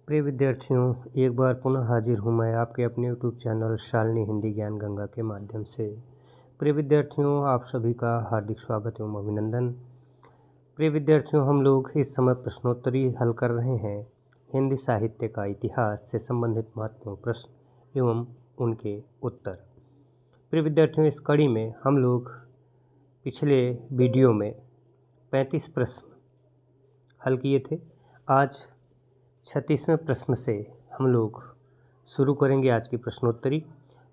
प्रिय विद्यार्थियों, एक बार पुनः हाजिर हूँ मैं आपके अपने यूट्यूब चैनल शालिनी हिंदी ज्ञान गंगा के माध्यम से। प्रिय विद्यार्थियों, आप सभी का हार्दिक स्वागत एवं अभिनंदन। प्रिय विद्यार्थियों, हम लोग इस समय प्रश्नोत्तरी हल कर रहे हैं हिंदी साहित्य का इतिहास से संबंधित महत्वपूर्ण प्रश्न एवं उनके उत्तर। प्रिय विद्यार्थियों, इस कड़ी में हम लोग पिछले वीडियो में 35 प्रश्न हल किए थे। आज 36वें प्रश्न से हम लोग शुरू करेंगे आज की प्रश्नोत्तरी।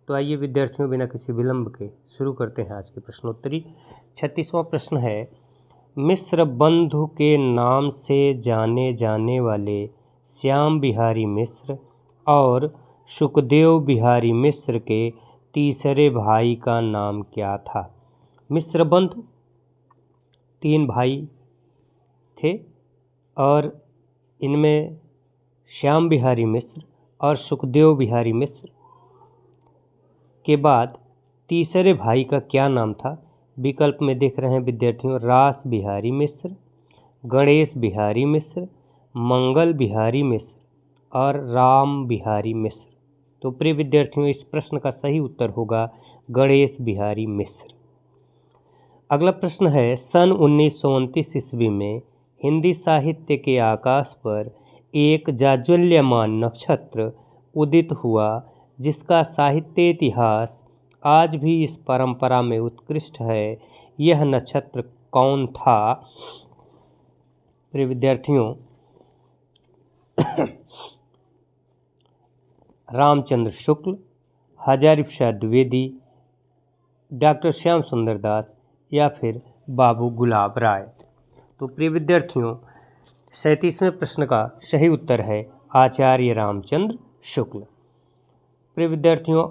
तो आइए विद्यार्थियों, बिना किसी विलंब के शुरू करते हैं आज की प्रश्नोत्तरी। 36वां प्रश्न है, मिश्र बंधु के नाम से जाने जाने वाले श्याम बिहारी मिश्र और सुखदेव बिहारी मिश्र के तीसरे भाई का नाम क्या था। मिश्र बंधु 3 भाई थे और इनमें श्याम बिहारी मिश्र और सुखदेव बिहारी मिश्र के बाद तीसरे भाई का क्या नाम था। विकल्प में देख रहे हैं विद्यार्थियों, रास बिहारी मिश्र, गणेश बिहारी मिश्र, मंगल बिहारी मिश्र और राम बिहारी मिश्र। तो प्रिय विद्यार्थियों, इस प्रश्न का सही उत्तर होगा गणेश बिहारी मिश्र। अगला प्रश्न है, सन 1929 ईस्वी में हिंदी साहित्य के आकाश पर एक जाज्वल्यमान नक्षत्र उदित हुआ जिसका साहित्य इतिहास आज भी इस परंपरा में उत्कृष्ट है। यह नक्षत्र कौन था। प्रिय विद्यार्थियों, रामचंद्र शुक्ल, हजारी प्रसाद द्विवेदी, डॉक्टर श्याम सुंदर दास या फिर बाबू गुलाब राय। तो प्रिय विद्यार्थियों, 37वें प्रश्न का सही उत्तर है आचार्य रामचंद्र शुक्ल। प्रिय विद्यार्थियों,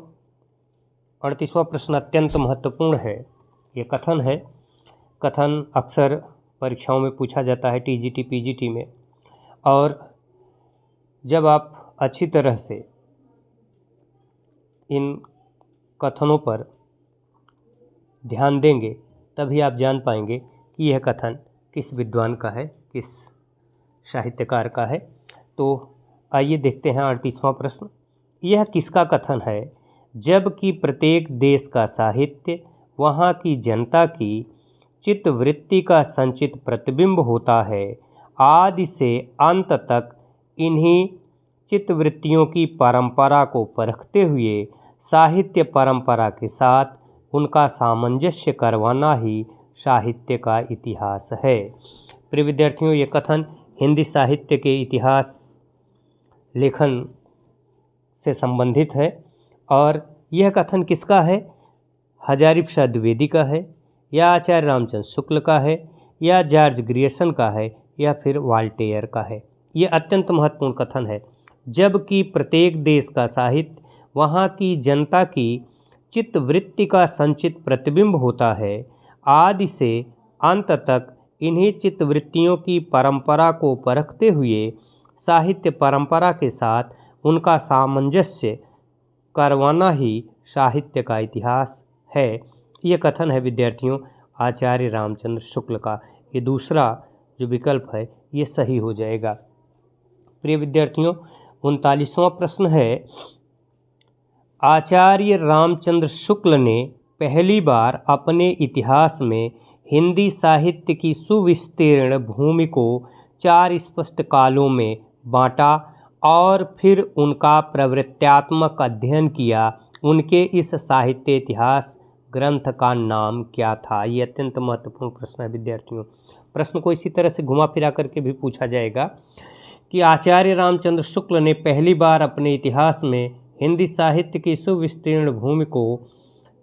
38वां प्रश्न अत्यंत महत्वपूर्ण है। ये कथन है। कथन अक्सर परीक्षाओं में पूछा जाता है, टीजीटी पीजीटी में, और जब आप अच्छी तरह से इन कथनों पर ध्यान देंगे तभी आप जान पाएंगे कि यह कथन किस विद्वान का है, किस साहित्यकार का है। तो आइए देखते हैं 38वां प्रश्न। यह किसका कथन है। जबकि प्रत्येक देश का साहित्य वहाँ की जनता की चित्तवृत्ति का संचित प्रतिबिंब होता है, आदि से अंत तक इन्हीं चित्तवृत्तियों की परंपरा को परखते हुए साहित्य परंपरा के साथ उनका सामंजस्य करवाना ही साहित्य का इतिहास है। प्रिय विद्यार्थियों, ये कथन हिंदी साहित्य के इतिहास लेखन से संबंधित है और यह कथन किसका है। हजारी प्रसाद द्विवेदी का है, या आचार्य रामचंद्र शुक्ल का है, या जॉर्ज ग्रियर्सन का है, या फिर वॉल्टेयर का है। ये अत्यंत महत्वपूर्ण कथन है। जबकि प्रत्येक देश का साहित्य वहाँ की जनता की चित्तवृत्ति का संचित प्रतिबिंब होता है, आदि से अंत तक इन्हीं चित्तवृत्तियों की परंपरा को परखते हुए साहित्य परंपरा के साथ उनका सामंजस्य करवाना ही साहित्य का इतिहास है। ये कथन है विद्यार्थियों आचार्य रामचंद्र शुक्ल का। ये दूसरा जो विकल्प है ये सही हो जाएगा। प्रिय विद्यार्थियों, 39वां प्रश्न है, आचार्य रामचंद्र शुक्ल ने पहली बार अपने इतिहास में हिंदी साहित्य की सुविस्तीर्ण भूमि को 4 स्पष्ट कालों में बांटा और फिर उनका प्रवृत्त्यात्मक अध्ययन किया। उनके इस साहित्य इतिहास ग्रंथ का नाम क्या था। ये अत्यंत महत्वपूर्ण प्रश्न है विद्यार्थियों। प्रश्न को इसी तरह से घुमा फिरा करके भी पूछा जाएगा कि आचार्य रामचंद्र शुक्ल ने पहली बार अपने इतिहास में हिंदी साहित्य की सुविस्तीर्ण भूमि को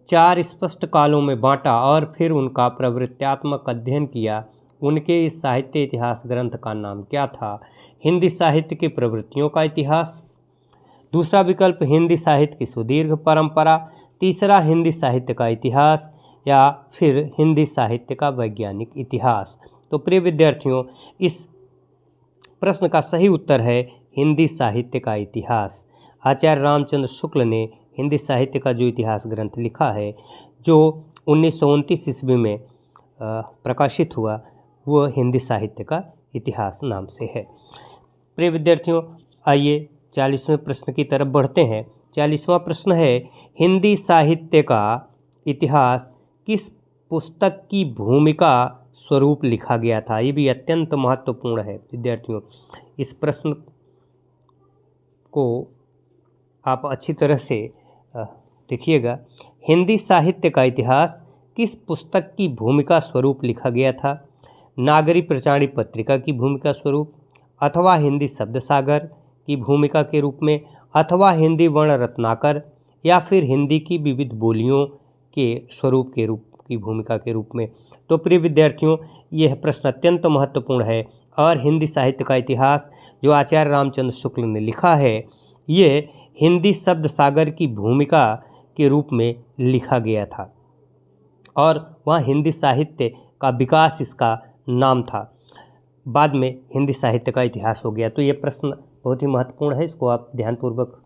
4 स्पष्ट कालों में बांटा और फिर उनका प्रवृत्त्यात्मक अध्ययन किया। उनके इस साहित्य इतिहास ग्रंथ का नाम क्या था। हिंदी साहित्य की प्रवृत्तियों का इतिहास, दूसरा विकल्प हिंदी साहित्य की सुदीर्घ परंपरा, तीसरा हिंदी साहित्य का इतिहास, या फिर हिंदी साहित्य का वैज्ञानिक इतिहास। तो प्रिय विद्यार्थियों, इस प्रश्न का सही उत्तर है हिंदी साहित्य का इतिहास। आचार्य रामचंद्र शुक्ल ने हिंदी साहित्य का जो इतिहास ग्रंथ लिखा है, जो 1929 ईस्वी में प्रकाशित हुआ, वह हिंदी साहित्य का इतिहास नाम से है। प्रिय विद्यार्थियों, आइए 40वें प्रश्न की तरफ बढ़ते हैं। 40वां प्रश्न है, हिंदी साहित्य का इतिहास किस पुस्तक की भूमिका स्वरूप लिखा गया था? ये भी अत्यंत महत्वपूर्ण है विद्यार्थियों। इस प्रश्न को आप अच्छी तरह से देखिएगा। हिंदी साहित्य का इतिहास किस पुस्तक की भूमिका स्वरूप लिखा गया था? नागरी प्रचारित पत्रिका की भूमिका स्वरूप, अथवा हिंदी शब्द सागर की भूमिका के रूप में, अथवा हिंदी वर्ण रत्नाकर, या फिर हिंदी की विविध बोलियों के स्वरूप के रूप की भूमिका के रूप में। तो प्रिय विद्यार्थियों, यह प्रश्न अत्यंत महत्वपूर्ण है और हिंदी साहित्य का इतिहास जो आचार्य रामचंद्र शुक्ल ने लिखा है, ये हिंदी शब्द सागर की भूमिका के रूप में लिखा गया था और वह हिंदी साहित्य का विकास इसका नाम था। बाद में हिंदी साहित्य का इतिहास हो गया। तो ये प्रश्न बहुत ही महत्वपूर्ण है, इसको आप ध्यानपूर्वक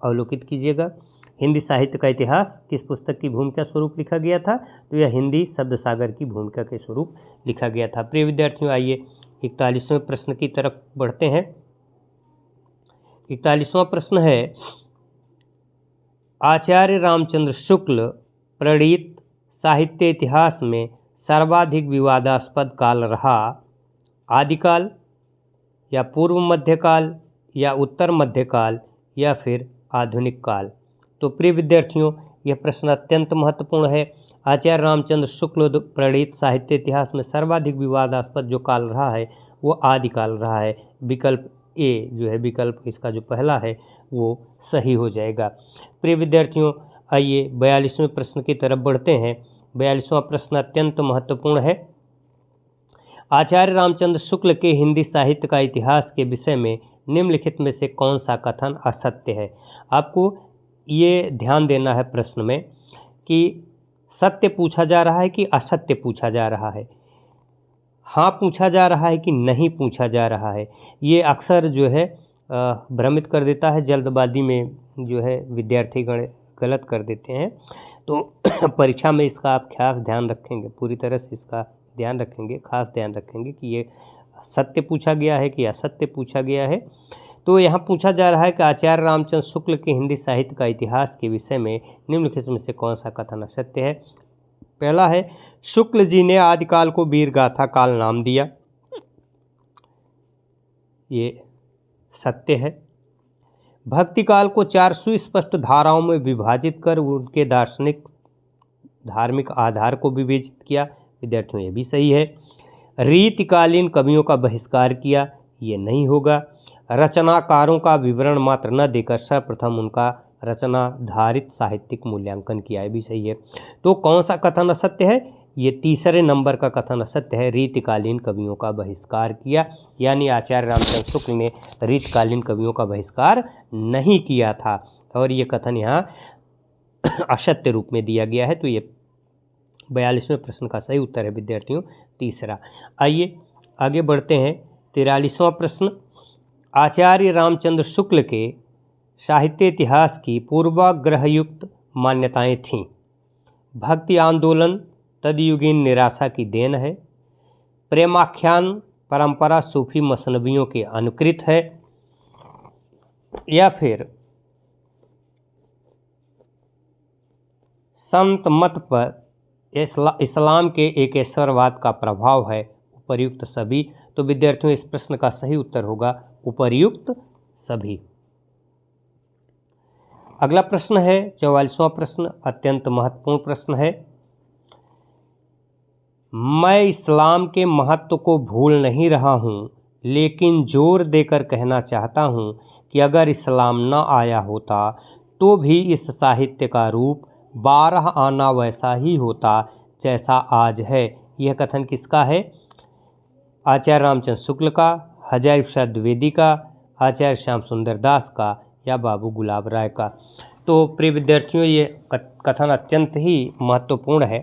अवलोकित कीजिएगा। हिंदी साहित्य का इतिहास किस पुस्तक की भूमिका स्वरूप लिखा गया था? तो यह हिंदी शब्द सागर की भूमिका के स्वरूप लिखा गया था। प्रिय विद्यार्थियों, आइए 41वें प्रश्न की तरफ बढ़ते हैं। 41वां प्रश्न है, आचार्य रामचंद्र शुक्ल प्रणीत साहित्य इतिहास में सर्वाधिक विवादास्पद काल रहा आदिकाल, या पूर्व मध्यकाल, या उत्तर मध्यकाल, या फिर आधुनिक काल? तो प्रिय विद्यार्थियों, यह प्रश्न अत्यंत महत्वपूर्ण है। आचार्य रामचंद्र शुक्ल प्रणीत साहित्य इतिहास में सर्वाधिक विवादास्पद जो काल रहा है वो आदिकाल रहा है। विकल्प ए जो है, विकल्प इसका जो पहला है वो सही हो जाएगा। प्रिय विद्यार्थियों, आइए 42वें प्रश्न की तरफ बढ़ते हैं। 42वां प्रश्न अत्यंत महत्वपूर्ण है। आचार्य रामचंद्र शुक्ल के हिंदी साहित्य का इतिहास के विषय में निम्नलिखित में से कौन सा कथन असत्य है? आपको ये ध्यान देना है प्रश्न में कि सत्य पूछा जा रहा है कि असत्य पूछा जा रहा है, हाँ पूछा जा रहा है कि नहीं पूछा जा रहा है। ये अक्सर जो है भ्रमित कर देता है, जल्दबाजी में जो है विद्यार्थीगण गलत कर देते हैं। तो परीक्षा में इसका आप खास ध्यान रखेंगे, पूरी तरह से इसका ध्यान रखेंगे, खास ध्यान रखेंगे कि ये सत्य पूछा गया है कि असत्य पूछा गया है। तो यहाँ पूछा जा रहा है कि आचार्य रामचंद्र शुक्ल के हिंदी साहित्य का इतिहास के विषय में निम्नलिखित में से कौन सा कथन असत्य है? पहला है, शुक्ल जी ने आदिकाल को वीर गाथा काल नाम दिया, ये सत्य है। भक्ति काल को 4 सुस्पष्ट धाराओं में विभाजित कर उनके दार्शनिक धार्मिक आधार को विवेचित किया, विद्यार्थियों ये भी सही है। रीतिकालीन कवियों का बहिष्कार किया, ये नहीं होगा। रचनाकारों का विवरण मात्र न देकर सर्वप्रथम उनका रचनाधारित साहित्यिक मूल्यांकन किया, ये भी सही है। तो कौन सा कथन असत्य है? ये तीसरे नंबर का कथन असत्य है, रीतिकालीन कवियों का बहिष्कार किया, यानी आचार्य रामचंद्र शुक्ल ने रीतिकालीन कवियों का बहिष्कार नहीं किया था और ये कथन यहाँ असत्य रूप में दिया गया है। तो ये 42वें प्रश्न का सही उत्तर है विद्यार्थियों, तीसरा। आइए आगे बढ़ते हैं। 43वां प्रश्न, आचार्य रामचंद्र शुक्ल के साहित्य इतिहास की पूर्वाग्रहयुक्त मान्यताएं थीं। भक्ति आंदोलन तदयुगीन निराशा की देन है, प्रेमाख्यान परंपरा सूफी मसनवियों के अनुकृत है, या फिर संत मत पर इस्लाम के एकेश्वरवाद का प्रभाव है, उपर्युक्त सभी। तो विद्यार्थियों इस प्रश्न का सही उत्तर होगा उपर्युक्त सभी। अगला प्रश्न है 44वां प्रश्न, अत्यंत महत्वपूर्ण प्रश्न है। मैं इस्लाम के महत्व को भूल नहीं रहा हूँ, लेकिन जोर देकर कहना चाहता हूँ कि अगर इस्लाम न आया होता तो भी इस साहित्य का रूप 12 आना वैसा ही होता जैसा आज है। यह कथन किसका है? आचार्य रामचंद्र शुक्ल का, हजारी प्रसाद द्विवेदी का, आचार्य श्याम सुंदर दास का, या बाबू गुलाब राय का? तो प्रिय विद्यार्थियों ये कथन अत्यंत ही महत्वपूर्ण है,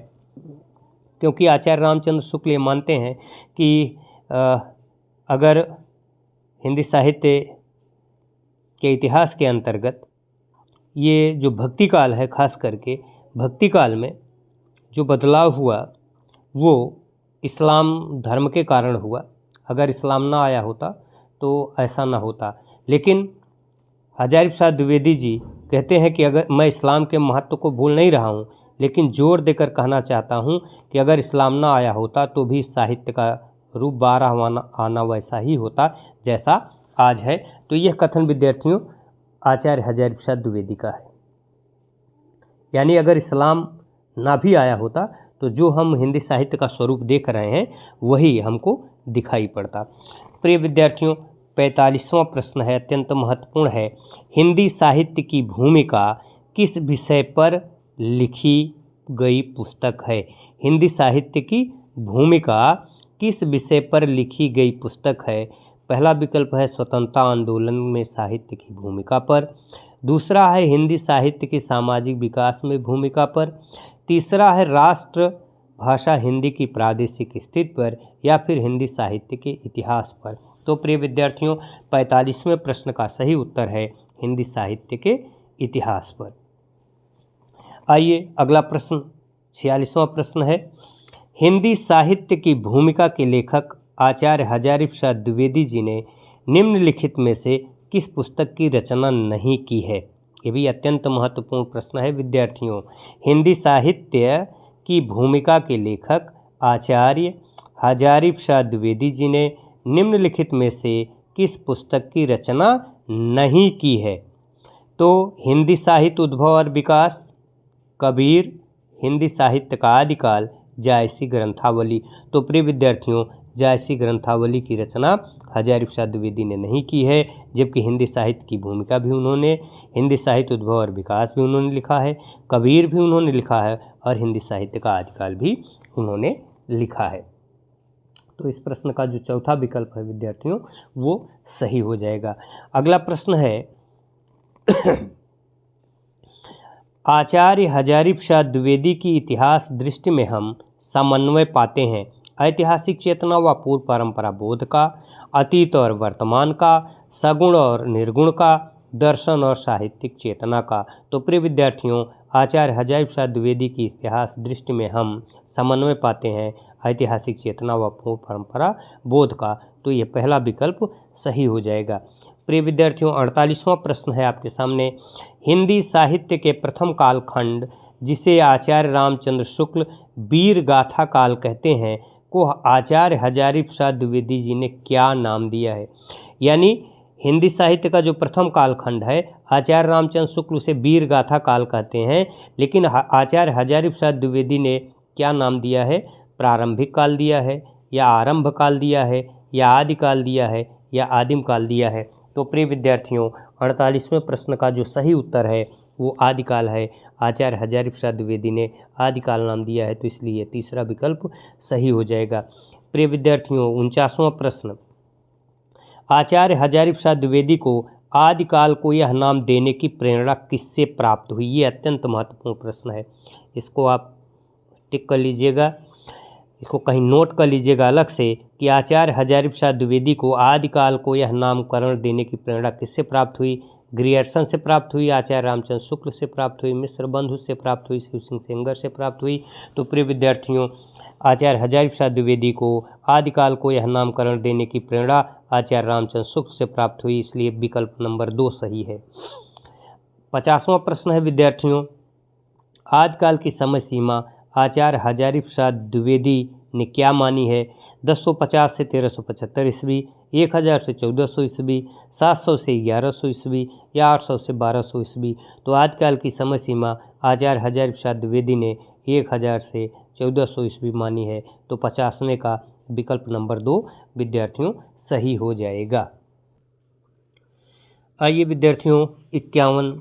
क्योंकि आचार्य रामचंद्र शुक्ल ये मानते हैं कि अगर हिंदी साहित्य के इतिहास के अंतर्गत ये जो भक्ति काल है, खास करके भक्ति काल में जो बदलाव हुआ वो इस्लाम धर्म के कारण हुआ। अगर इस्लाम ना आया होता तो ऐसा ना होता। लेकिन हजारी प्रसाद द्विवेदी जी कहते हैं कि अगर मैं इस्लाम के महत्व को भूल नहीं रहा हूँ, लेकिन जोर देकर कहना चाहता हूँ कि अगर इस्लाम ना आया होता तो भी साहित्य का रूप 12वां आना वैसा ही होता जैसा आज है। तो यह कथन विद्यार्थियों आचार्य हजारी प्रसाद द्विवेदी का है। यानी अगर इस्लाम ना भी आया होता तो जो हम हिंदी साहित्य का स्वरूप देख रहे हैं वही हमको दिखाई पड़ता। प्रिय विद्यार्थियों, 45वां प्रश्न है, अत्यंत महत्वपूर्ण है। हिंदी साहित्य की भूमिका किस विषय पर लिखी गई पुस्तक है? हिंदी साहित्य की भूमिका किस विषय पर लिखी गई पुस्तक है? पहला विकल्प है स्वतंत्रता आंदोलन में साहित्य की भूमिका पर। दूसरा है हिंदी साहित्य के सामाजिक विकास में भूमिका पर। तीसरा है राष्ट्र भाषा हिंदी की प्रादेशिक स्थिति पर, या फिर हिंदी साहित्य के इतिहास पर। तो प्रिय विद्यार्थियों, 45वें प्रश्न का सही उत्तर है हिंदी साहित्य के इतिहास पर। आइए अगला प्रश्न 46वां प्रश्न है। हिंदी साहित्य की भूमिका के लेखक आचार्य हजारी प्रसाद द्विवेदी जी ने निम्नलिखित में से किस पुस्तक की रचना नहीं की है? ये भी अत्यंत महत्वपूर्ण प्रश्न है विद्यार्थियों। हिंदी साहित्य की भूमिका के लेखक आचार्य हजारी प्रसाद द्विवेदी जी ने निम्नलिखित में से किस पुस्तक की रचना नहीं की है? तो हिंदी साहित्य उद्भव और विकास, कबीर, हिंदी साहित्य का आदिकाल, जायसी ग्रंथावली। तो प्रिय विद्यार्थियों, जायसी ग्रंथावली की रचना हजारी प्रसाद द्विवेदी ने नहीं की है, जबकि हिंदी साहित्य की भूमिका भी उन्होंने, हिंदी साहित्य उद्भव और विकास भी उन्होंने लिखा है, कबीर भी उन्होंने लिखा है और हिंदी साहित्य का आदिकाल भी उन्होंने लिखा है। तो इस प्रश्न का जो चौथा विकल्प है विद्यार्थियों वो सही हो जाएगा। अगला प्रश्न है आचार्य हजारी प्रसाद द्विवेदी की इतिहास दृष्टि में हम समन्वय पाते हैं ऐतिहासिक चेतना व पूर्व परंपरा बोध का, अतीत और वर्तमान का, सगुण और निर्गुण का, दर्शन और साहित्यिक चेतना का। तो प्रिय विद्यार्थियों, आचार्य हजारी प्रसाद द्विवेदी की इतिहास दृष्टि में हम समन्वय पाते हैं ऐतिहासिक चेतना व पूर्व परंपरा बोध का। तो ये पहला विकल्प सही हो जाएगा। प्रिय विद्यार्थियों, 48वां प्रश्न है आपके सामने। हिंदी साहित्य के प्रथम कालखंड जिसे आचार्य रामचंद्र शुक्ल वीर गाथा काल कहते हैं को आचार्य हजारी प्रसाद द्विवेदी जी ने क्या नाम दिया है? यानी हिंदी साहित्य का जो प्रथम कालखंड है आचार्य रामचंद्र शुक्ल उसे वीर गाथा काल कहते हैं, लेकिन आचार्य हजारी प्रसाद द्विवेदी ने क्या नाम दिया है? प्रारंभिक काल दिया है, या आरंभ काल दिया है, या आदिकाल दिया है, या आदिम काल दिया है? तो प्रिय विद्यार्थियों, 48वें प्रश्न का जो सही उत्तर है वो आदिकाल है। आचार्य हजारी प्रसाद द्विवेदी ने आदिकाल नाम दिया है, तो इसलिए तीसरा विकल्प सही हो जाएगा। प्रिय विद्यार्थियों, 49वां प्रश्न, आचार्य हजारी प्रसाद द्विवेदी को आदिकाल को यह नाम देने की प्रेरणा किससे प्राप्त हुई? ये अत्यंत महत्वपूर्ण प्रश्न है, इसको आप टिक कर लीजिएगा, इसको कहीं नोट कर लीजिएगा अलग से कि आचार्य हजारी प्रसाद द्विवेदी को आदिकाल को यह नामकरण देने की प्रेरणा किससे प्राप्त हुई? ग्रियर्सन से प्राप्त हुई, आचार्य रामचंद्र शुक्ल से प्राप्त हुई, मिश्र बंधु से प्राप्त हुई, शिव सिंह सेंगर से प्राप्त हुई। तो प्रिय विद्यार्थियों, आचार्य हजारी प्रसाद द्विवेदी को आदिकाल को यह नामकरण देने की प्रेरणा आचार्य रामचंद्र शुक्ल से प्राप्त हुई, इसलिए विकल्प नंबर 2 सही है। 50वां प्रश्न है विद्यार्थियों, आदिकाल की समय सीमा आचार्य हजारी प्रसाद द्विवेदी ने क्या मानी है? 1050 से 1375 ईस्वी, 1000 से 1400 ईस्वी, 700 से 1100 ईस्वी, या 800 से 1200 ईस्वी? तो आदिकाल की समय सीमा आचार्य हजारी प्रसाद द्विवेदी ने 1000 से 1400 ईस्वी मानी है। तो 50वें का विकल्प नंबर 2 विद्यार्थियों सही हो जाएगा। आइए विद्यार्थियों, 51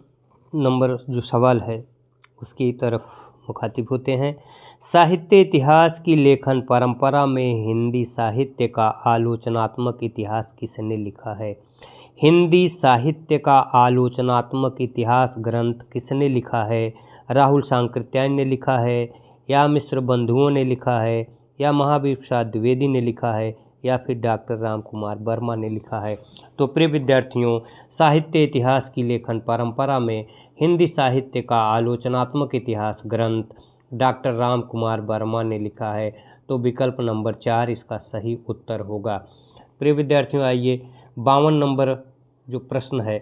नंबर जो सवाल है उसकी तरफ मुखातिब होते हैं। साहित्य इतिहास की लेखन परंपरा में हिंदी साहित्य का आलोचनात्मक इतिहास किसने लिखा है? हिंदी साहित्य का आलोचनात्मक इतिहास ग्रंथ किसने लिखा है? राहुल सांकृत्यायन ने लिखा है, या मिश्र बंधुओं ने लिखा है, या महावीर प्रसाद द्विवेदी ने लिखा है, या फिर डॉक्टर राम कुमार वर्मा ने लिखा है? तो प्रिय विद्यार्थियों, साहित्य इतिहास की लेखन परंपरा में हिंदी साहित्य का आलोचनात्मक इतिहास ग्रंथ डॉक्टर राम कुमार वर्मा ने लिखा है। तो विकल्प नंबर 4 इसका सही उत्तर होगा। प्रिय विद्यार्थियों, आइए 52 नंबर जो प्रश्न है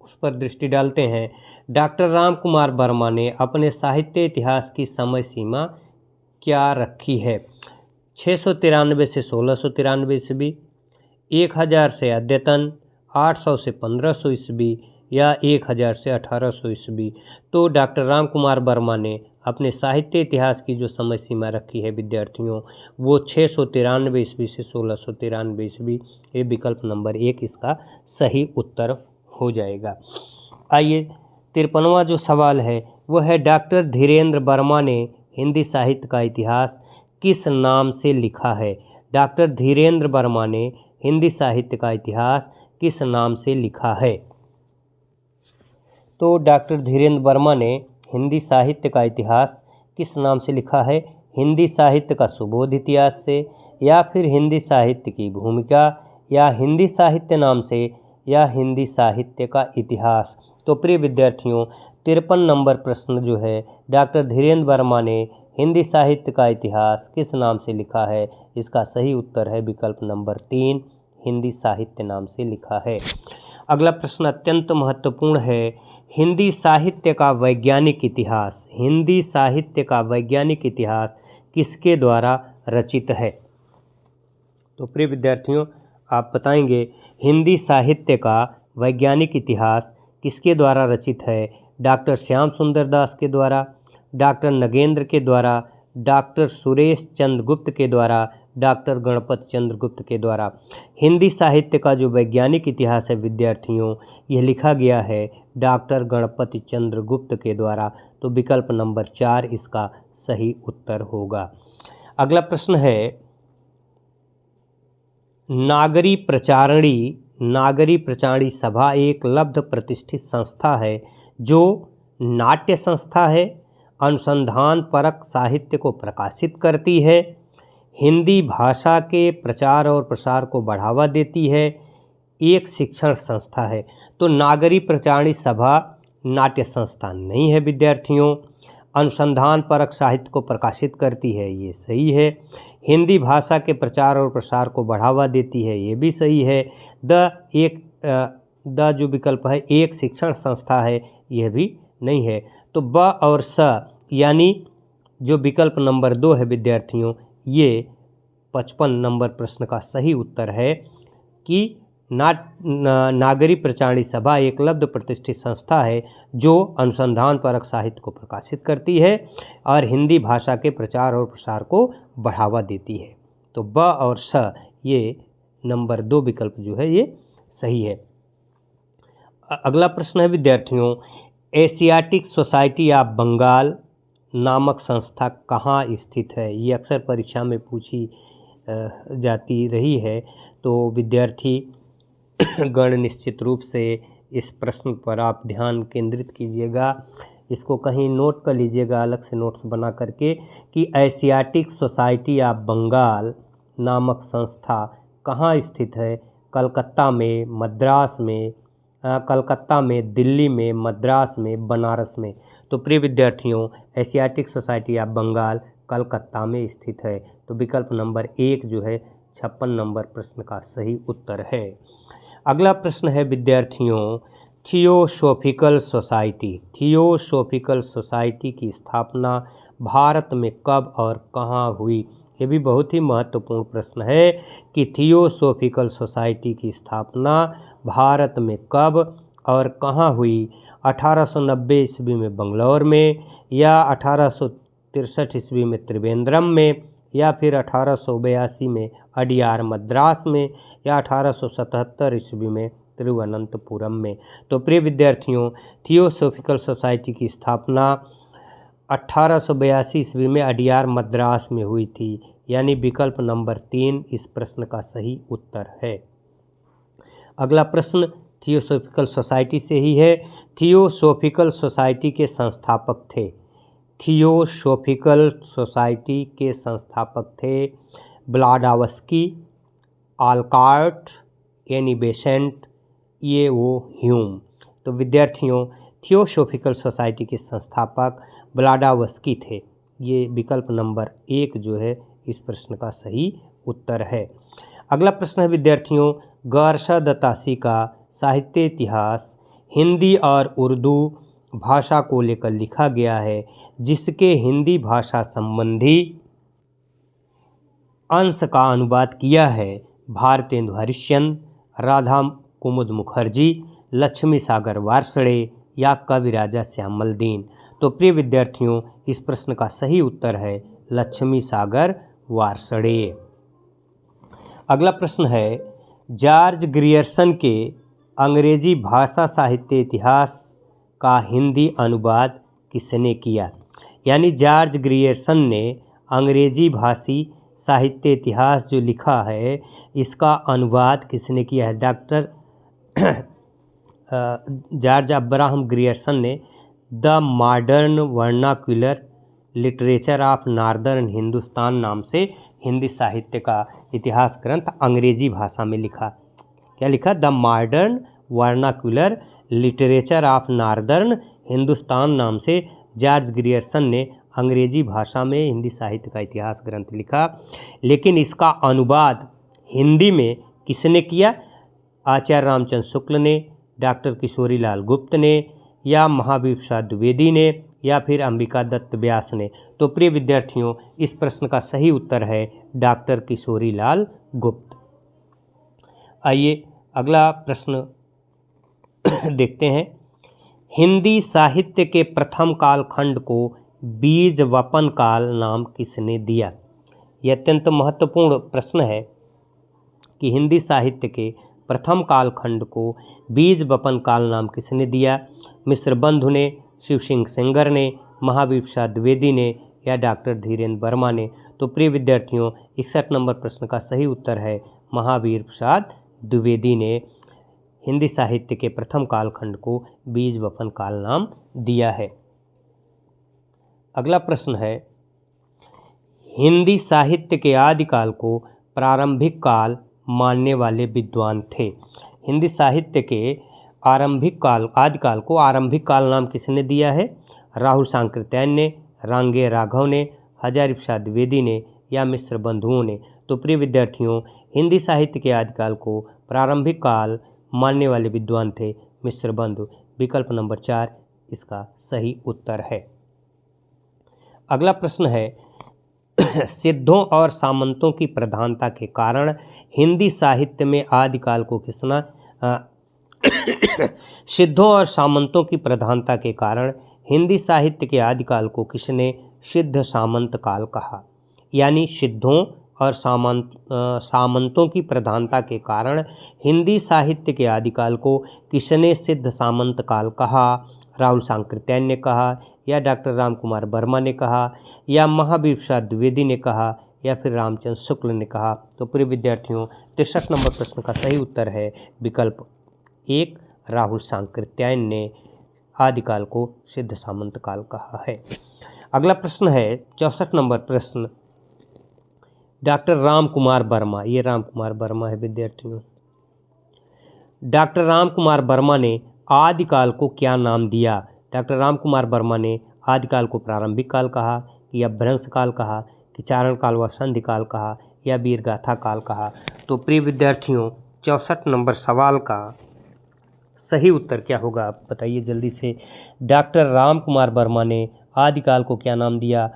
उस पर दृष्टि डालते हैं। डॉक्टर राम कुमार वर्मा ने अपने साहित्य इतिहास की समय सीमा क्या रखी है? 693 से 1693 ईस्वी, 1000 से अद्यतन, 800 से 1500 ईस्वी या 1000 से 1800 ईस्वी। तो डॉक्टर राम कुमार वर्मा ने अपने साहित्य इतिहास की जो समय सीमा रखी है विद्यार्थियों, वो 693 ईस्वी से 1693 ईस्वी। ये विकल्प नंबर 1 इसका सही उत्तर हो जाएगा। आइए 53वां जो सवाल है वो है, डॉक्टर धीरेन्द्र वर्मा ने हिंदी साहित्य का इतिहास किस नाम से लिखा है? डॉक्टर धीरेन्द्र वर्मा ने हिंदी साहित्य का इतिहास किस नाम से लिखा है? तो डॉक्टर धीरेन्द्र वर्मा ने हिंदी साहित्य का इतिहास किस नाम से लिखा है? हिंदी साहित्य का सुबोध इतिहास से, या फिर हिंदी साहित्य की भूमिका, या हिंदी साहित्य नाम से, या हिंदी साहित्य का इतिहास। तो प्रिय विद्यार्थियों 53 नंबर प्रश्न जो है, डॉक्टर धीरेन्द्र वर्मा ने हिंदी साहित्य का इतिहास किस नाम से लिखा है? इसका सही उत्तर है विकल्प नंबर 3, हिंदी साहित्य नाम से लिखा है। अगला प्रश्न अत्यंत महत्वपूर्ण है, हिंदी साहित्य का वैज्ञानिक इतिहास, हिंदी साहित्य का वैज्ञानिक इतिहास किसके द्वारा रचित है? तो प्रिय विद्यार्थियों आप बताएंगे हिंदी साहित्य का वैज्ञानिक इतिहास किसके द्वारा रचित है? डॉक्टर श्याम सुंदर दास के द्वारा, डॉक्टर नगेंद्र के द्वारा, डॉक्टर सुरेश चंद्र गुप्त के द्वारा, डॉक्टर गणपत चंद्र गुप्त के द्वारा। हिंदी साहित्य का जो वैज्ञानिक इतिहास है विद्यार्थियों, यह लिखा गया है डॉक्टर गणपत चंद्र गुप्त के द्वारा। तो विकल्प नंबर 4 इसका सही उत्तर होगा। अगला प्रश्न है, नागरी प्रचारणी सभा एक लब्ध प्रतिष्ठित संस्था है जो नाट्य संस्था है, अनुसंधान परक साहित्य को प्रकाशित करती है, हिंदी भाषा के प्रचार और प्रसार को बढ़ावा देती है, एक शिक्षण संस्था है। तो नागरी प्रचारणी सभा नाट्य संस्था नहीं है विद्यार्थियों। अनुसंधान परक साहित्य को प्रकाशित करती है, ये सही है। हिंदी भाषा के प्रचार और प्रसार को बढ़ावा देती है, ये भी सही है। द जो विकल्प है एक शिक्षण संस्था है, यह भी नहीं है। तो ब और स यानी जो विकल्प नंबर 2 है विद्यार्थियों, ये 55 नंबर प्रश्न का सही उत्तर है कि नागरी प्रचारणी सभा एक लब्ध प्रतिष्ठित संस्था है जो अनुसंधान परक साहित्य को प्रकाशित करती है और हिंदी भाषा के प्रचार और प्रसार को बढ़ावा देती है। तो ब और स ये नंबर 2 विकल्प जो है ये सही है। अगला प्रश्न है विद्यार्थियों, एशियाटिक सोसाइटी ऑफ बंगाल नामक संस्था कहाँ स्थित है? ये अक्सर परीक्षा में पूछी जाती रही है। तो विद्यार्थी गण निश्चित रूप से इस प्रश्न पर आप ध्यान केंद्रित कीजिएगा, इसको कहीं नोट कर लीजिएगा अलग से नोट्स बना करके कि एशियाटिक सोसाइटी ऑफ बंगाल नामक संस्था कहाँ स्थित है? कलकत्ता में, मद्रास में, कलकत्ता में, दिल्ली में, मद्रास में, बनारस में। तो प्रिय विद्यार्थियों Asiatic Society of Bengal Calcutta में स्थित है। तो विकल्प नंबर 1 जो है 56 नंबर प्रश्न का सही उत्तर है। अगला प्रश्न है विद्यार्थियों, थियोसॉफिकल सोसाइटी की स्थापना भारत में कब और कहाँ हुई? ये भी बहुत ही महत्वपूर्ण प्रश्न है कि थियोसॉफिकल सोसाइटी की स्थापना भारत में कब और कहाँ हुई? 1890 ईस्वी में बंगलौर में, या 1863 ईस्वी में त्रिवेंद्रम में, या फिर 1882 में अडियार मद्रास में, या 1877 ईस्वी में तिरुवनंतपुरम में। तो प्रिय विद्यार्थियों थियोसॉफिकल सोसाइटी की स्थापना 1882 ईस्वी में अडियार मद्रास में हुई थी, यानी विकल्प नंबर 3 इस प्रश्न का सही उत्तर है। अगला प्रश्न थियोसॉफिकल सोसाइटी से ही है। थियोसॉफिकल सोसाइटी के संस्थापक थे, थियोसॉफिकल सोसाइटी के संस्थापक थे ब्लाडावस्की, आलकार्ट, एनी बेसेंट, ये वो ह्यूम। तो विद्यार्थियों थियोसॉफिकल सोसाइटी के संस्थापक ब्लाडावस्की थे, ये विकल्प नंबर 1 जो है इस प्रश्न का सही उत्तर है। अगला प्रश्न है विद्यार्थियों, गौरशद तासी का साहित्य इतिहास हिंदी और उर्दू भाषा को लेकर लिखा गया है, जिसके हिंदी भाषा संबंधी अंश का अनुवाद किया है भारतेंदु हरिश्चंद्र, राधा कुमुद मुखर्जी, लक्ष्मी सागर वार्ष्णेय या कविराजा श्यामलदीन। तो प्रिय विद्यार्थियों, इस प्रश्न का सही उत्तर है लक्ष्मी सागर वार्ष्णेय। अगला प्रश्न है, जॉर्ज ग्रियर्सन के अंग्रेजी भाषा साहित्य इतिहास का हिंदी अनुवाद किसने किया? यानी जॉर्ज ग्रियर्सन ने अंग्रेजी भाषी साहित्य इतिहास जो लिखा है, इसका अनुवाद किसने किया है? डॉक्टर जॉर्ज अब्राहम ग्रियर्सन ने the modern vernacular literature of northern Hindustan नाम से हिंदी साहित्य का इतिहास ग्रंथ अंग्रेजी भाषा में लिखा। क्या लिखा? The modern vernacular literature of northern Hindustan नाम से जॉर्ज ग्रियर्सन ने अंग्रेजी भाषा में हिंदी साहित्य का इतिहास ग्रंथ लिखा। लेकिन इसका अनुवाद हिंदी में किसने किया? आचार्य रामचंद्र शुक्ल ने, डॉक्टर किशोरी लाल गुप्त ने, या महावीर प्रसाद द्विवेदी ने, या फिर अंबिका दत्त व्यास ने। तो प्रिय विद्यार्थियों, इस प्रश्न का सही उत्तर है डॉक्टर किशोरी लाल गुप्त। आइए अगला प्रश्न देखते हैं। हिंदी साहित्य के प्रथम कालखंड को बीज वपन काल नाम किसने दिया? यह अत्यंत महत्वपूर्ण प्रश्न है कि हिंदी साहित्य के प्रथम कालखंड को बीज वपन काल नाम किसने दिया? मिश्र बंधु ने, शिव सिंह सेंगर ने, महावीर प्रसाद द्विवेदी ने, या डॉक्टर धीरेन्द्र वर्मा ने। तो प्रिय विद्यार्थियों, 61 नंबर प्रश्न का सही उत्तर है महावीर प्रसाद द्विवेदी ने हिंदी साहित्य के प्रथम कालखंड को बीज वपन काल नाम दिया है। अगला प्रश्न है, हिंदी साहित्य के आदिकाल को प्रारंभिक काल मानने वाले विद्वान थे। हिंदी साहित्य के आदिकाल को आरंभिक काल नाम किसने दिया है? राहुल सांकृत्यायन ने, रांगे राघव ने, हजारी प्रसाद द्विवेदी ने, या मिश्र बंधुओं ने। तो प्रिय विद्यार्थियों, हिंदी साहित्य के आदिकाल को प्रारंभिक काल मानने वाले विद्वान थे मिश्र बंधु। विकल्प नंबर 4 इसका सही उत्तर है। अगला प्रश्न है, सिद्धों और सामंतों की प्रधानता के कारण हिंदी साहित्य में आदिकाल को किसना सिद्धों और सामंतों की प्रधानता के कारण हिंदी साहित्य के आदिकाल को किसने सिद्ध सामंत काल कहा? यानी सिद्धों और सामंतों की प्रधानता के कारण हिंदी साहित्य के आदिकाल को किसने सिद्ध सामंत काल कहा? राहुल सांकृत्यायन ने कहा, या डॉक्टर राम कुमार वर्मा ने कहा, या महावीर प्रसाद द्विवेदी ने कहा, या फिर रामचंद्र शुक्ल ने कहा। तो प्रिय विद्यार्थियों, 63 नंबर प्रश्न का सही उत्तर है विकल्प 1, राहुल सांकृत्यायन ने आदिकाल को सिद्ध सामंत काल कहा है। अगला प्रश्न है 64 नंबर प्रश्न, डॉक्टर राम कुमार वर्मा, ये राम कुमार वर्मा है विद्यार्थियों। डॉक्टर राम कुमार वर्मा ने आदिकाल को क्या नाम दिया? डॉक्टर राम कुमार वर्मा ने आदिकाल को प्रारंभिक काल कहा, कि अपभ्रंश काल कहा, कि चारण काल व संधि काल कहा, या वीरगाथा काल कहा। तो प्रिय विद्यार्थियों, 64 नंबर सवाल का सही उत्तर क्या होगा आप बताइए जल्दी से। डॉक्टर राम कुमार वर्मा ने आदिकाल को क्या नाम दिया?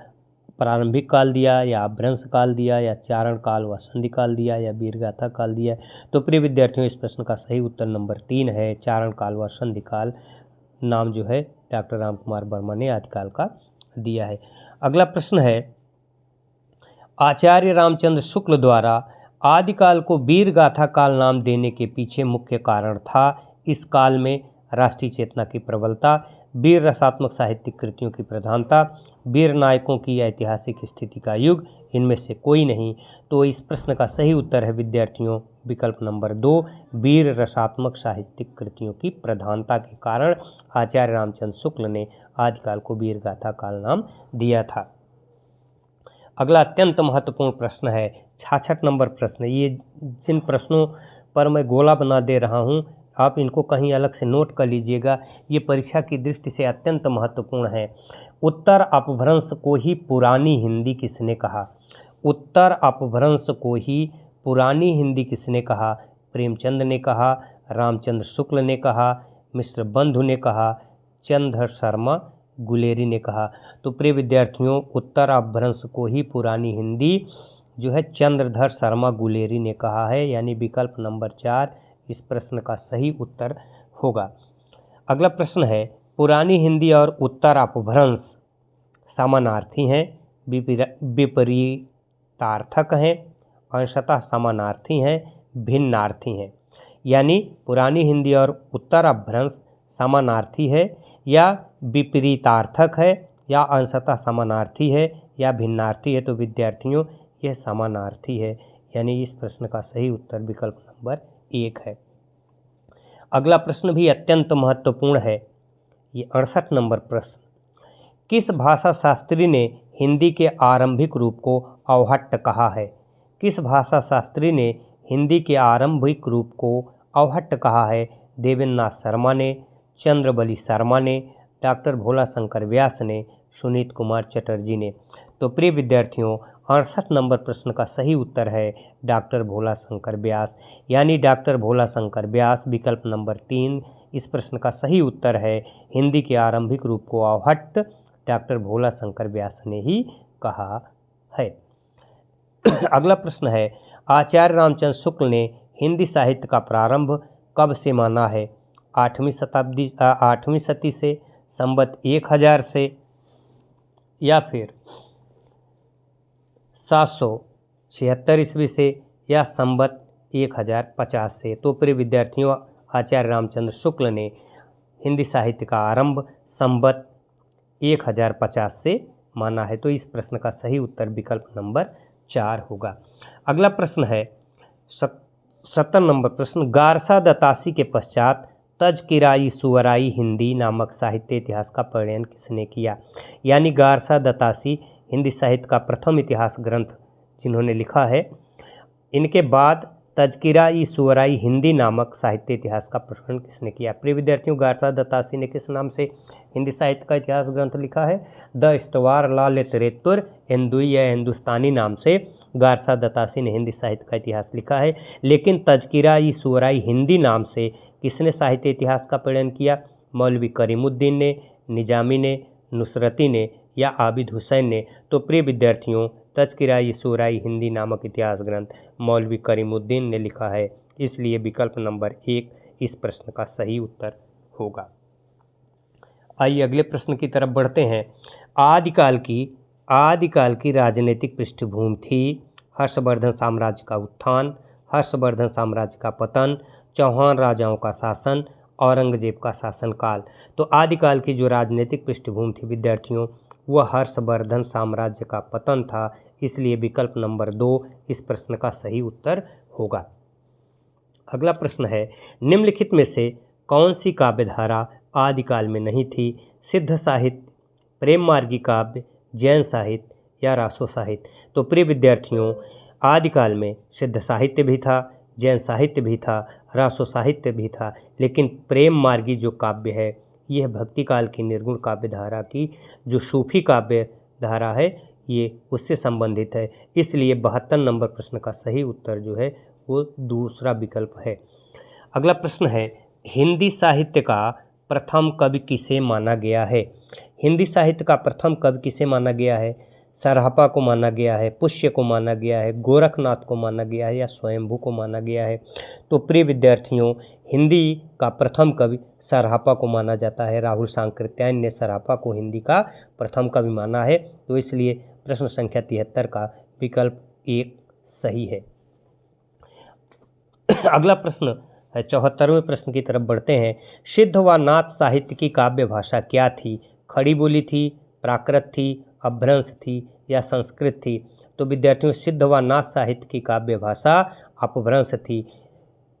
प्रारंभिक काल दिया, या अपभ्रंश काल दिया, या चारण काल व संधि काल दिया, या वीरगाथा काल दिया। तो प्रिय विद्यार्थियों, इस प्रश्न का सही उत्तर नंबर 3 है, चारण काल व संधि काल नाम जो है डॉक्टर राम कुमार वर्मा ने आदिकाल का दिया है। अगला प्रश्न है, आचार्य रामचंद्र शुक्ल द्वारा आदिकाल को वीरगाथा काल नाम देने के पीछे मुख्य कारण था? इस काल में राष्ट्रीय चेतना की प्रबलता, वीर रसात्मक साहित्यिक कृतियों की प्रधानता, वीर नायकों की ऐतिहासिक स्थिति का युग, इनमें से कोई नहीं। तो इस प्रश्न का सही उत्तर है विद्यार्थियों विकल्प नंबर 2, वीर रसात्मक साहित्यिक कृतियों की प्रधानता के कारण आचार्य रामचंद्र शुक्ल ने आदिकाल को वीरगाथा काल नाम दिया था। अगला अत्यंत महत्वपूर्ण प्रश्न है 66 नंबर प्रश्न। ये जिन प्रश्नों पर मैं गोला बना दे रहा हूँ, आप इनको कहीं अलग से नोट कर लीजिएगा, ये परीक्षा की दृष्टि से अत्यंत महत्वपूर्ण है। उत्तर अपभ्रंश को ही पुरानी हिंदी किसने कहा? उत्तर अपभ्रंश को ही पुरानी हिंदी किसने कहा? प्रेमचंद ने कहा, रामचंद्र शुक्ल ने कहा, मिश्र बंधु ने कहा, चंद्रधर शर्मा गुलेरी ने कहा। तो प्रिय विद्यार्थियों, उत्तर अपभ्रंश को ही पुरानी हिंदी जो है चंद्रधर शर्मा गुलेरी ने कहा है, यानी विकल्प नंबर 4 इस प्रश्न का सही उत्तर होगा। अगला प्रश्न है, पुरानी हिंदी और उत्तर अपभ्रंश समानार्थी हैं, विपरीतार्थक हैं, अंशतः समानार्थी हैं, भिन्नार्थी हैं। यानी पुरानी हिंदी और उत्तर अपभ्रंश समानार्थी है या विपरीतार्थक है या अंशतः समानार्थी है या भिन्नार्थी है। तो विद्यार्थियों, यह समानार्थी है, यानी इस प्रश्न का सही उत्तर विकल्प नंबर 1 है। अगला प्रश्न भी अत्यंत महत्वपूर्ण है, ये 68 नंबर प्रश्न। किस भाषा शास्त्री ने हिंदी के आरंभिक रूप को अवहट्ट कहा है? किस भाषा शास्त्री ने हिंदी के आरंभिक रूप को अवहट्ट कहा है? देवेंद्र नाथ शर्मा ने, चंद्रबली शर्मा ने, डॉक्टर भोला शंकर व्यास ने, सुनीत कुमार चटर्जी ने। तो प्रिय विद्यार्थियों, 68 नंबर प्रश्न का सही उत्तर है डॉक्टर भोला शंकर व्यास, यानी डॉक्टर भोला शंकर व्यास विकल्प नंबर 3 इस प्रश्न का सही उत्तर है। हिंदी के आरंभिक रूप को अवहट्ट डॉक्टर भोला शंकर व्यास ने ही कहा है। अगला प्रश्न है, आचार्य रामचंद्र शुक्ल ने हिंदी साहित्य का प्रारंभ कब से माना है? 8वीं सदी से, संवत 1000 से, या फिर 776 ईस्वी से, या संवत 1050 से। तो प्रिय विद्यार्थियों, आचार्य रामचंद्र शुक्ल ने हिंदी साहित्य का आरंभ संवत 1050 से माना है। तो इस प्रश्न का सही उत्तर विकल्प नंबर 4 होगा। अगला प्रश्न है 70 नंबर प्रश्न। गारसा दतासी के पश्चात तजकिराई सुवराई हिंदी नामक साहित्य इतिहास का परिणयन किसने किया? यानी गारसा दतासी हिंदी साहित्य का प्रथम इतिहास ग्रंथ जिन्होंने लिखा है, इनके बाद तजकिराई सुवराई हिंदी नामक साहित्य इतिहास का प्रकरण किसने किया? प्रिय विद्यार्थियों, गारसा दतासी ने किस नाम से हिंदी साहित्य का इतिहास ग्रंथ लिखा है? द इस्तवार ला लिटरेतुर हिंदुई या हिंदुस्तानी नाम से गारसा दतासी ने हिंदी साहित्य का इतिहास लिखा है। लेकिन तजकिराई सुवराई हिंदी नाम से किसने साहित्य इतिहास का परिणयन किया? मौलवी करीमुद्दीन ने, निजामी ने, नुसरती ने, या आबिद हुसैन ने। तो प्रिय विद्यार्थियों, तजकिराई सुवराई हिंदी नामक इतिहास ग्रंथ मौलवी करीमुद्दीन ने लिखा है, इसलिए विकल्प नंबर 1 इस प्रश्न का सही उत्तर होगा। आइए अगले प्रश्न की तरफ बढ़ते हैं। आदिकाल की राजनीतिक पृष्ठभूमि थी हर्षवर्धन साम्राज्य का उत्थान, हर्षवर्धन साम्राज्य का पतन, चौहान राजाओं का शासन, औरंगजेब का शासनकाल। तो आदिकाल की जो राजनीतिक पृष्ठभूमि थी विद्यार्थियों, वह हर्षवर्धन साम्राज्य का पतन था, इसलिए विकल्प नंबर 2 इस प्रश्न का सही उत्तर होगा। अगला प्रश्न है, निम्नलिखित में से कौन सी काव्यधारा आदिकाल में नहीं थी? सिद्ध साहित्य, प्रेम मार्गी काव्य, जैन साहित्य, या रासो साहित्य। तो प्रिय विद्यार्थियों, आदिकाल में सिद्ध साहित्य भी था, जैन साहित्य भी था, रासो साहित्य भी था, लेकिन प्रेम मार्गी जो काव्य है यह भक्ति काल की निर्गुण काव्य धारा की जो सूफी काव्य धारा है ये उससे संबंधित है, इसलिए 72 नंबर प्रश्न का सही उत्तर जो है वो दूसरा विकल्प है। अगला प्रश्न है, हिंदी साहित्य का प्रथम कवि किसे माना गया है? हिंदी साहित्य का प्रथम कवि किसे माना गया है? सरहपा को माना गया है, पुष्य को माना गया है, गोरखनाथ को माना गया है, या स्वयंभू को माना गया है? तो प्रिय विद्यार्थियों, हिंदी का प्रथम कवि सरहपा को माना जाता है। राहुल सांकृत्यायन ने सरहपा को हिंदी का प्रथम कवि माना है, तो इसलिए प्रश्न संख्या 73 का विकल्प 1 सही है। अगला प्रश्न है 74वें प्रश्न की तरफ बढ़ते हैं। सिद्ध व नाथ साहित्य की काव्य भाषा क्या थी? खड़ी बोली थी, प्राकृत थी, अपभ्रंश थी, या संस्कृत थी? तो विद्यार्थियों, सिद्ध व नाथ साहित्य की काव्य भाषा अपभ्रंश थी,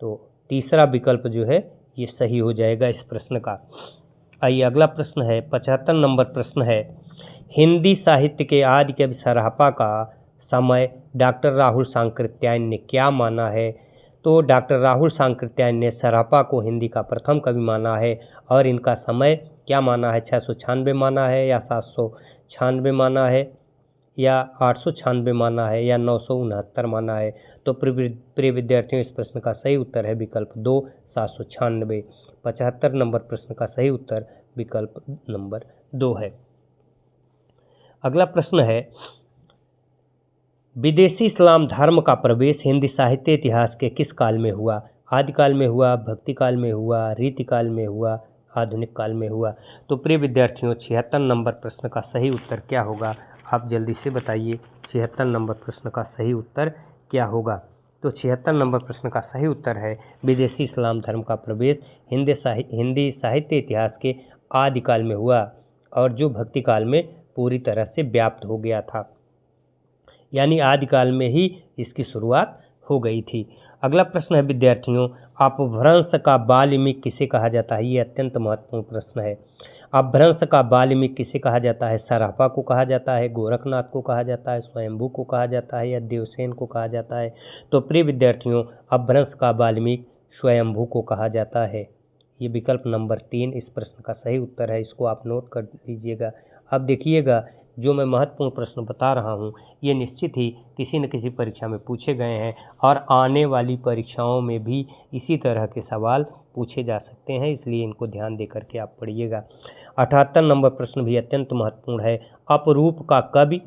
तो तीसरा विकल्प जो है ये सही हो जाएगा इस प्रश्न का। आइए अगला प्रश्न है 75 नंबर प्रश्न है, हिंदी साहित्य के आदि कवि सरहपा का समय डॉक्टर राहुल सांकृत्यायन ने क्या माना है? तो डॉक्टर राहुल सांकृत्यायन ने सरहपा को हिंदी का प्रथम कवि माना है, और इनका समय क्या माना है? 696 माना है, या 796 माना है, या 896 माना है, या 969 माना है? तो प्रिय विद्यार्थियों इस प्रश्न का सही उत्तर है विकल्प 2 796। 75 नंबर प्रश्न का सही उत्तर विकल्प नंबर 2 है। अगला प्रश्न है, विदेशी इस्लाम धर्म का प्रवेश हिंदी साहित्य इतिहास के किस काल में हुआ? आदिकाल में हुआ, भक्ति काल में हुआ, रीतिकाल में हुआ, आधुनिक काल में हुआ? तो प्रिय विद्यार्थियों 76 नंबर प्रश्न का सही उत्तर क्या होगा? आप जल्दी से बताइए 76 नंबर प्रश्न का सही उत्तर क्या होगा? तो 76 नंबर प्रश्न का सही उत्तर है विदेशी इस्लाम धर्म का प्रवेश हिंदी साहित्य इतिहास के आदिकाल में हुआ और जो भक्ति काल में पूरी तरह से व्याप्त हो गया था, यानी आदिकाल में ही इसकी शुरुआत हो गई थी। अगला प्रश्न है विद्यार्थियों, अपभ्रंश का बाल्मीकि किसे कहा जाता है? ये अत्यंत महत्वपूर्ण प्रश्न है। अपभ्रंश का बाल्मीकि किसे कहा जाता है? सराफा को कहा जाता है, गोरखनाथ को कहा जाता है, स्वयंभू को कहा जाता है या देवसेन को कहा जाता है? तो प्रिय विद्यार्थियों अपभ्रंश का बाल्मीकि स्वयंभू को कहा जाता है। ये विकल्प नंबर 3 इस प्रश्न का सही उत्तर है। इसको आप नोट कर लीजिएगा। अब देखिएगा, जो मैं महत्वपूर्ण प्रश्न बता रहा हूँ ये निश्चित ही किसी न किसी परीक्षा में पूछे गए हैं और आने वाली परीक्षाओं में भी इसी तरह के सवाल पूछे जा सकते हैं, इसलिए इनको ध्यान दे करके आप पढ़िएगा। 78 नंबर प्रश्न भी अत्यंत महत्वपूर्ण है। अपरूप का कवि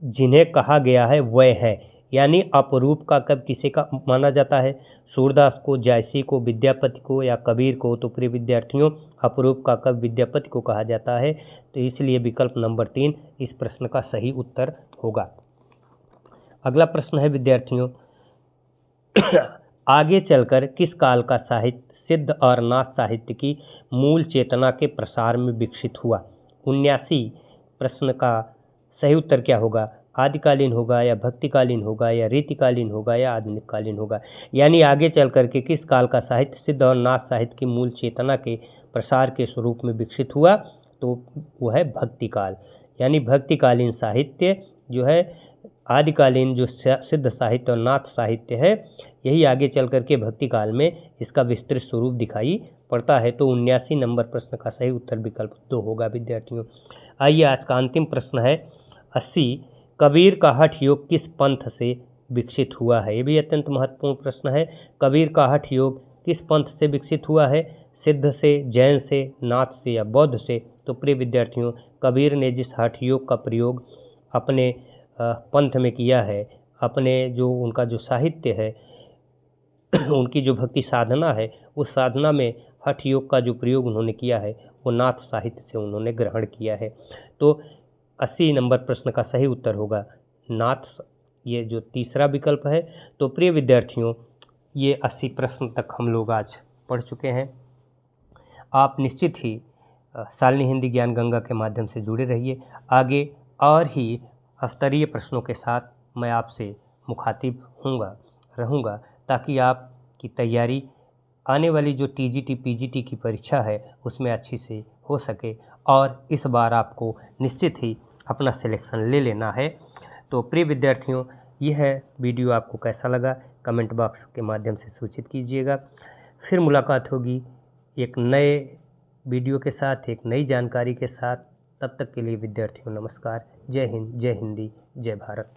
जिन्हें कहा गया है वह है, यानी अपरूप का कवि किसे का माना जाता है? सूरदास को, जायसी को, विद्यापति को या कबीर को? तो प्रिय विद्यार्थियों अपरूप का कवि विद्यापति को कहा जाता है, तो इसलिए विकल्प नंबर 3 इस प्रश्न का सही उत्तर होगा। अगला प्रश्न है विद्यार्थियों, आगे चलकर किस काल का साहित्य सिद्ध और नाथ साहित्य की मूल चेतना के प्रसार में विकसित हुआ? 79 प्रश्न का सही उत्तर क्या होगा? आदिकालीन होगा या भक्तिकालीन होगा या रीतिकालीन होगा या आधुनिक कालीन होगा? यानी आगे चल करके किस काल का साहित्य सिद्ध और नाथ साहित्य की मूल चेतना के प्रसार के स्वरूप में विकसित हुआ? तो वह है भक्ति काल। यानी भक्तिकालीन साहित्य जो है, आदिकालीन जो सिद्ध साहित्य और नाथ साहित्य है, यही आगे चल करके भक्ति काल में इसका विस्तृत स्वरूप दिखाई पड़ता है। तो 79 नंबर प्रश्न का सही उत्तर विकल्प 2 होगा विद्यार्थियों। आइए आज का अंतिम प्रश्न है 80, कबीर का हठ योग किस पंथ से विकसित हुआ है? ये भी अत्यंत महत्वपूर्ण प्रश्न है। कबीर का हठ योग किस पंथ से विकसित हुआ है? सिद्ध से, जैन से, नाथ से या बौद्ध से? तो प्रिय विद्यार्थियों कबीर ने जिस हठ योग का प्रयोग अपने पंथ में किया है, अपने जो उनका जो साहित्य है उनकी जो भक्ति साधना है, उस साधना में हठ योग का जो प्रयोग उन्होंने किया है वो नाथ साहित्य से उन्होंने ग्रहण किया है। तो 80 नंबर प्रश्न का सही उत्तर होगा नाथ, ये जो तीसरा विकल्प है। तो प्रिय विद्यार्थियों ये 80 प्रश्न तक हम लोग आज पढ़ चुके हैं। आप निश्चित ही शालिनी हिंदी ज्ञान गंगा के माध्यम से जुड़े रहिए। आगे और ही स्तरीय प्रश्नों के साथ मैं आपसे मुखातिब रहूँगा ताकि आपकी तैयारी आने वाली जो टीजीटी पीजीटी की परीक्षा है उसमें अच्छी से हो सके और इस बार आपको निश्चित ही अपना सिलेक्शन ले लेना है। तो प्रिय विद्यार्थियों यह वीडियो आपको कैसा लगा कमेंट बॉक्स के माध्यम से सूचित कीजिएगा। फिर मुलाकात होगी एक नए वीडियो के साथ, एक नई जानकारी के साथ। तब तक के लिए विद्यार्थियों नमस्कार। जय हिंद, जय हिंदी, जय भारत।